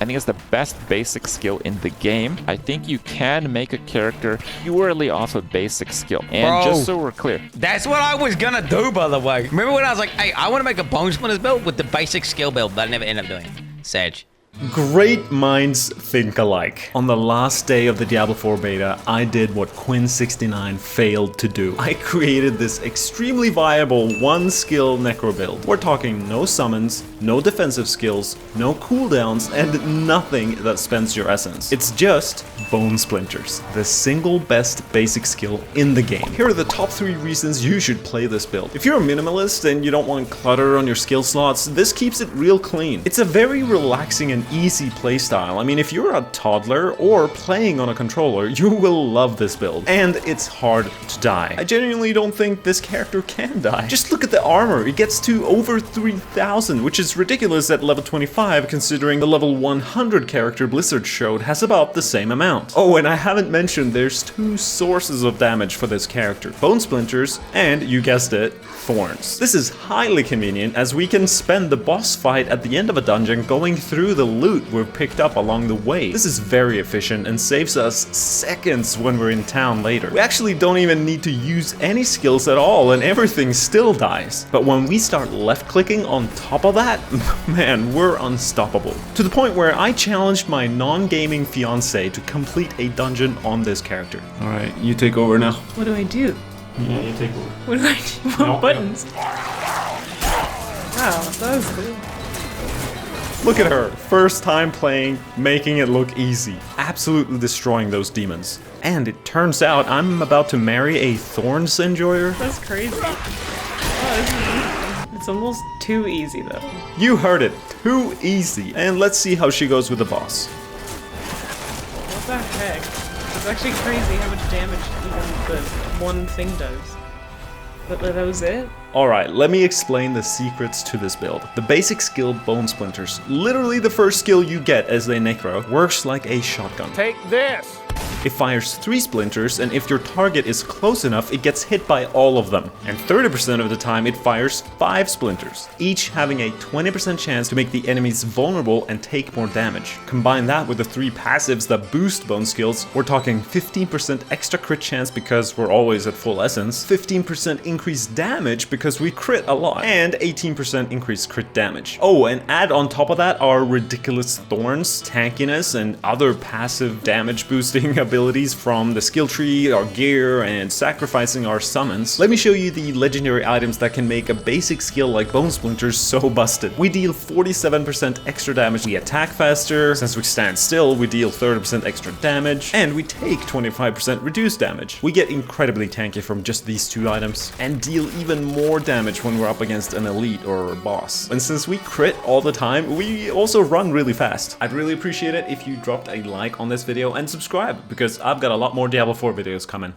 I think it's the best basic skill in the game. I think you can make a character purely off of basic skill. And just so we're clear, that's what I was gonna do, by the way. Remember when I was like, hey, I want to make a Bone Splinters build with the basic skill build, but I never ended up doing it. Sag. Great minds think alike. On the last day of the Diablo 4 beta, I did what Quin69 failed to do. I created this extremely viable one-skill necro build. We're talking no summons, no defensive skills, no cooldowns, and nothing that spends your essence. It's just Bone Splinters, the single best basic skill in the game. Here are the top 3 reasons you should play this build. If you're a minimalist and you don't want clutter on your skill slots, this keeps it real clean. It's a very relaxing and easy playstyle. I mean, if you're a toddler or playing on a controller, you will love this build. And it's hard to die. I genuinely don't think this character can die. Just look at the armor. It gets to over 3,000, which is ridiculous at level 25 considering the level 100 character Blizzard showed has about the same amount. Oh, and I haven't mentioned there's 2 sources of damage for this character. Bone Splinters and, you guessed it, Thorns. This is highly convenient as we can spend the boss fight at the end of a dungeon going through the loot we've picked up along the way. This is very efficient and saves us seconds when we're in town later. We actually don't even need to use any skills at all and everything still dies. But when we start left clicking on top of that, man, we're unstoppable. To the point where I challenged my non-gaming fiancé to complete a dungeon on this character. Alright, you take over now. What do I do? Yeah, you take over. What do I do? What buttons? Wow, that was cool. Look at her, first time playing, making it look easy. Absolutely destroying those demons. And it turns out I'm about to marry a Thorns enjoyer. That's crazy. Oh, this is easy. It's almost too easy though. You heard it, too easy. And let's see how she goes with the boss. What the heck? It's actually crazy how much damage even the one thing does. But that was it? Alright, let me explain the secrets to this build. The basic skill Bone Splinters, literally the first skill you get as a necro, works like a shotgun. take this! It fires 3 splinters, and if your target is close enough, it gets hit by all of them. And 30% of the time it fires 5 splinters, each having a 20% chance to make the enemies vulnerable and take more damage. Combine that with the 3 passives that boost bone skills, we're talking 15% extra crit chance because we're always at full essence, 15% increased damage because we crit a lot, and 18% increased crit damage. Oh, and add on top of that our ridiculous thorns, tankiness, and other passive damage boosting abilities from the skill tree, our gear, and sacrificing our summons. Let me show you the legendary items that can make a basic skill like Bone Splinters so busted. We deal 47% extra damage, we attack faster, since we stand still we deal 30% extra damage, and we take 25% reduced damage. We get incredibly tanky from just these 2 items, and deal even more damage when we're up against an elite or a boss. And since we crit all the time, we also run really fast. I'd really appreciate it if you dropped a like on this video and subscribe, because I've got a lot more Diablo 4 videos coming.